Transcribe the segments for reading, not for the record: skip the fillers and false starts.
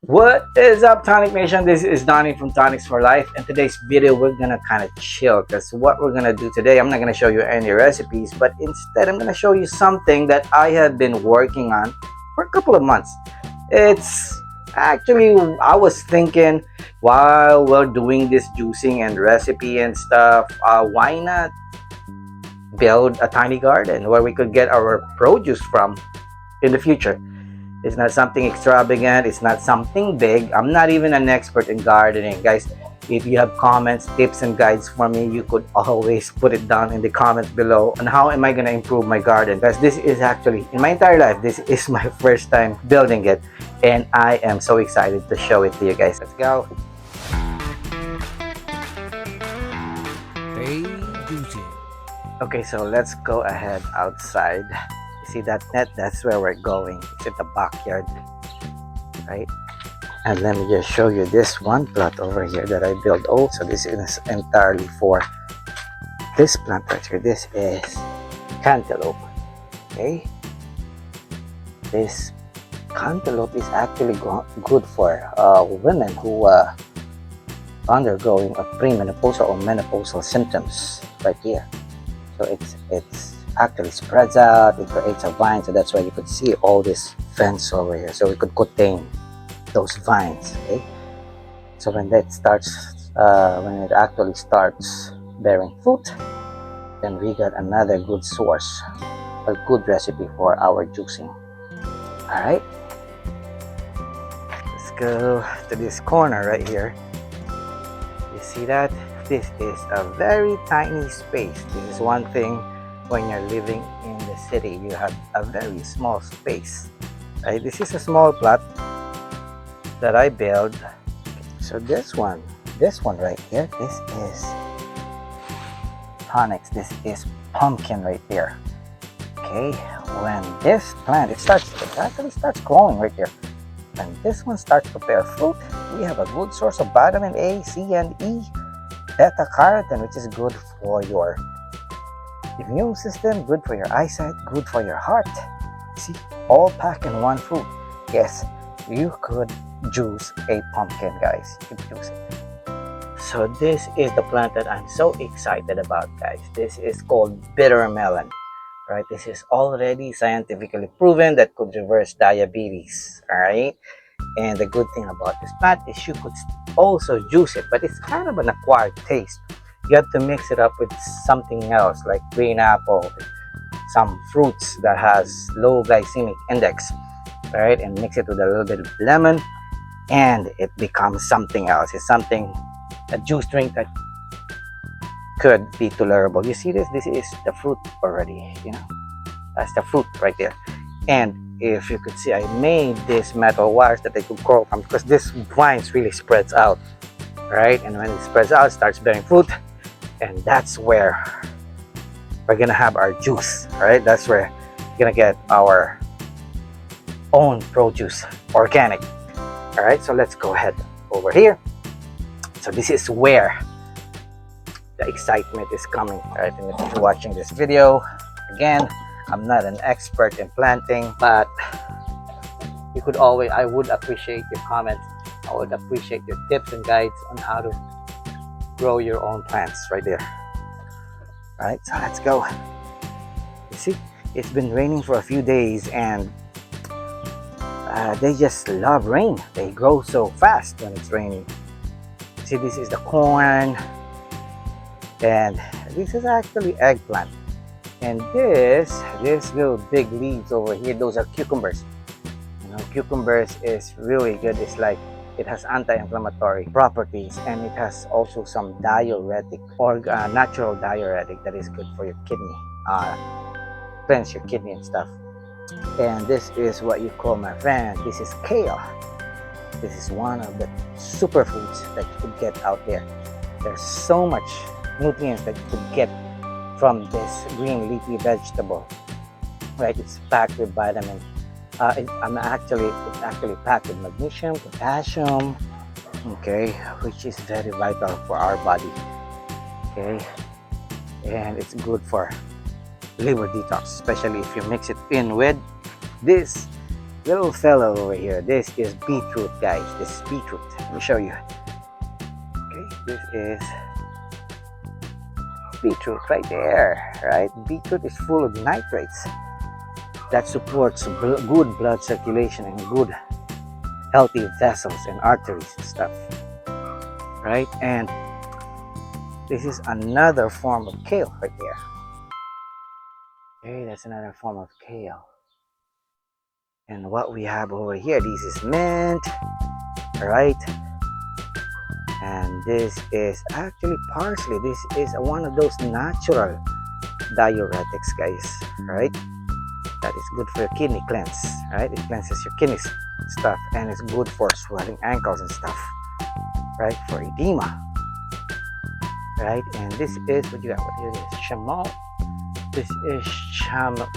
What is up, Tonic Nation? This is Donnie from Tonics for Life. In today's video, we're gonna kind of chill because what we're gonna do today, I'm not gonna show you any recipes, but instead, I'm gonna show you something that I have been working on for a couple of months. It's actually, I was thinking while we're doing this juicing and recipe and stuff, why not build a tiny garden where we could get our produce from in the future? It's not something extravagant. It's not something big. I'm not even an expert in gardening, guys. If you have comments, tips, and guides for me, you could always put it down in the comments below on how am I going to improve my garden. Guys, this is actually, in my entire life, this is my first time building it. And I am so excited to show it to you guys. Let's go. Hey, Juicy. Okay, so let's go ahead outside. See that net? That's where we're going. It's in the backyard, right? And let me just show you this one plot over here that I built. Oh, so this is entirely for this plant right here. This is cantaloupe. Okay, this cantaloupe is actually good for women who undergoing a premenopausal or menopausal symptoms right here. So it's actually spreads out, it creates a vine, so that's why you could see all this fence over here, so we could contain those vines. Okay, so when that starts when it actually starts bearing fruit, then we got another good source, a good recipe for our juicing. All right, let's go to this corner right here. You see that this is a very tiny space. This is one thing. When you're living in the city, you have a very small space, right? This is a small plot that I built. So this one right here, this is tonics. This is pumpkin right there. Okay, when this plant it actually starts growing right here. When this one starts to bear fruit, we have a good source of vitamin A, C, and E, beta carotene, which is good for your immune system, good for your eyesight, good for your heart. See, all packed in one fruit. Yes, you could juice a pumpkin, guys. You could juice it. So this is the plant that I'm so excited about, guys. This is called bitter melon, right? This is already scientifically proven that could reverse diabetes, all right? And the good thing about this plant is you could also juice it, but it's kind of an acquired taste. You have to mix it up with something else like green apple, some fruits that has low glycemic index, right? And mix it with a little bit of lemon, and it becomes something else. It's something, a juice drink that could be tolerable. You see this? This is the fruit already, you know. That's the fruit right there. And if you could see, I made these metal wires that they could grow from because this vines really spreads out, right? And when it spreads out, it starts bearing fruit. And that's where we're gonna have our juice, right? That's where we're gonna get our own produce, organic. All right, so let's go ahead over here. So this is where the excitement is coming, right? And if you're watching this video, again, I'm not an expert in planting, but you could always, I would appreciate your comments. I would appreciate your tips and guides on how to grow your own plants right there. All right, so let's go. You see, it's been raining for a few days, and they just love rain. They grow so fast when it's raining. See, this is the corn, and this is actually eggplant. And this little big leaves over here, those are cucumbers. You know, cucumbers is really good. It's like it has anti-inflammatory properties, and it has also some diuretic or natural diuretic that is good for your kidney, cleanse your kidney and stuff. And this is what you call, my friend, this is kale. This is one of the superfoods that you could get out there. There's so much nutrients that you could get from this green leafy vegetable, right? It's packed with vitamin. It's actually packed with magnesium, potassium, okay, which is very vital for our body, okay, and it's good for liver detox, especially if you mix it in with this little fellow over here. This is beetroot, guys. This is beetroot. Let me show you. Okay, this is beetroot right there, right? Beetroot is full of nitrates that supports good blood circulation and good healthy vessels and arteries and stuff, right? And this is another form of kale right there. Okay, that's another form of kale. And what we have over here, this is mint, right? And this is actually parsley. This is one of those natural diuretics, guys, right? That is good for your kidney cleanse, right? It cleanses your kidneys stuff, and it's good for swelling ankles and stuff, right? For edema, right? And this is what you got. What is this? This is chamomile.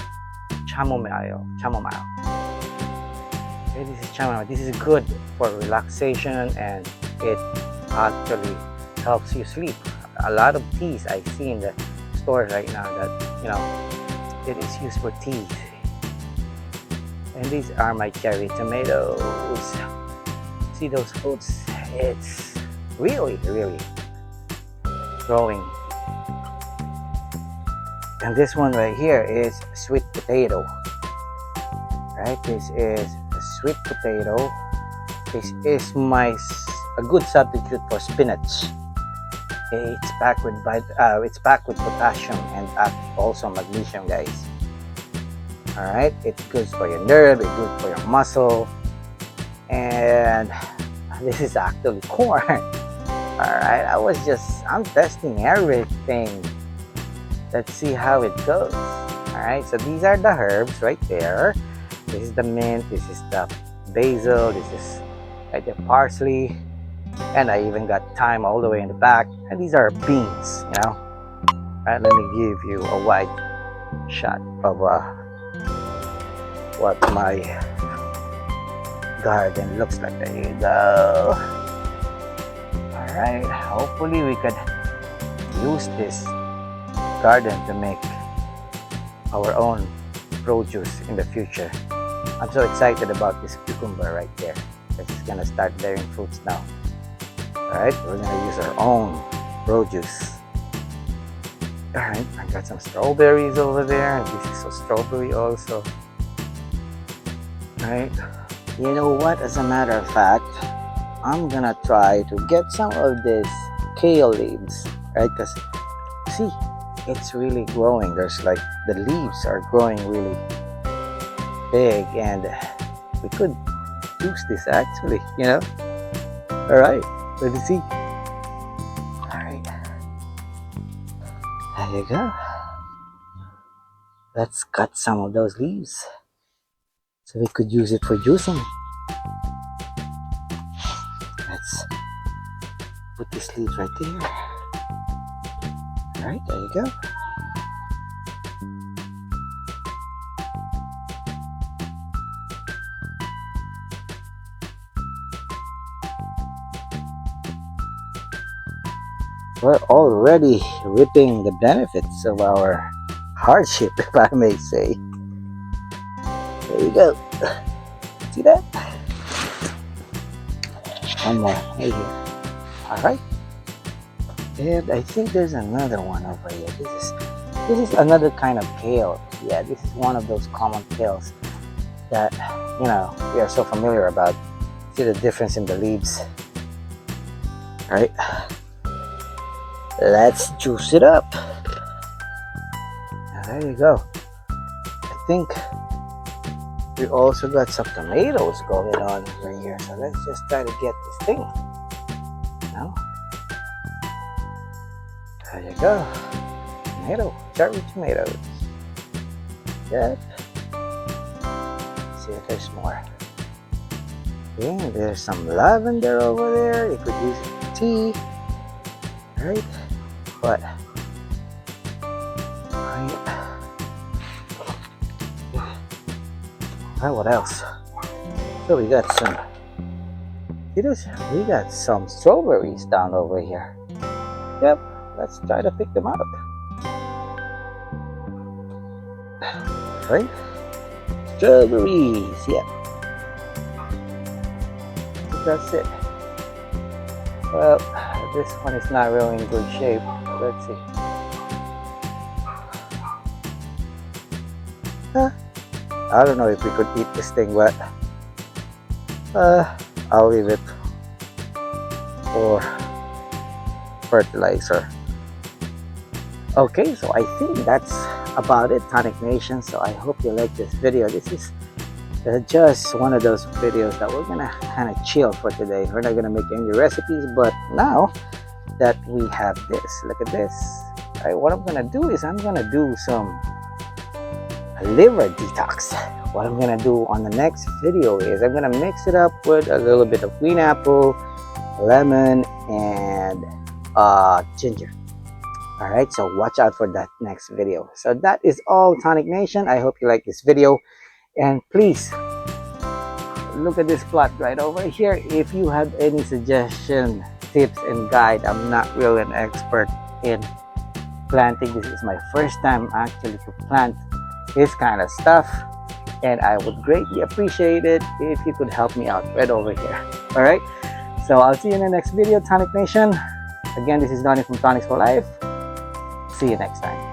Okay, this is chamomile. This is good for relaxation, and it actually helps you sleep. A lot of teas I see in the stores right now that it is used for teas. And these are my cherry tomatoes. See those fruits? It's really growing. And this one right here is sweet potato. Right? This is a sweet potato. This is a good substitute for spinach. Okay, it's packed with potassium and also magnesium, guys. All right, it's good for your nerve, it's good for your muscle, and this is actually corn. All right, I'm testing everything. Let's see how it goes. All right, so these are the herbs right there. This is the mint, this is the basil, this is right the parsley, and I even got thyme all the way in the back. And these are beans, All right, let me give you a wide shot of what my garden looks like. There you go. All right, hopefully we could use this garden to make our own produce in the future. I'm so excited about this cucumber right there. It's gonna start bearing fruits now. All right, we're gonna use our own produce. All right, I got some strawberries over there, and this is a strawberry also. Right, you know what, as a matter of fact, I'm gonna try to get some of this kale leaves, right? Because see, it's really growing. There's like the leaves are growing really big, and we could use this actually, All right, let's see. All right, there you go. Let's cut some of those leaves so we could use it for juicing. Let's put these leaves right there. All right, there you go. We're already reaping the benefits of our hardship, if I may say. There you go. See that? One more right here. All right. And I think there's another one over here. This is another kind of kale. Yeah, this is one of those common kales that we are so familiar about. See the difference in the leaves. All right. Let's juice it up. Now, there you go. I think we also got some tomatoes going on over here. So let's just try to get this thing. There you go. Cherry tomatoes. Yep. Let's see if there's more. Okay, there's some lavender over there. You could use it for tea. Right? But what else? So we got some strawberries down over here. Yep, let's try to pick them out. Right? Strawberries, yep. That's it. Well, this one is not really in good shape. Let's see. I don't know if we could eat this thing, but I'll leave it for fertilizer. Okay, so I think that's about it, Tonic Nation. So I hope you like this video. This is just one of those videos that we're gonna kind of chill for today. We're not gonna make any recipes, but now that we have this, look at this. What I'm gonna do is I'm gonna do some liver detox. What I'm gonna do on the next video is I'm gonna mix it up with a little bit of green apple, lemon, and ginger. All right, so watch out for that next video. So that is all, Tonic Nation. I hope you like this video, and please look at this plot right over here. If you have any suggestion, tips, and guide, I'm not really an expert in planting. This is my first time actually to plant this kind of stuff, and I would greatly appreciate it if you could help me out right over here. All right, so I'll see you in the next video, Tonic Nation. Again, this is Donnie from Tonics for Life. See you next time.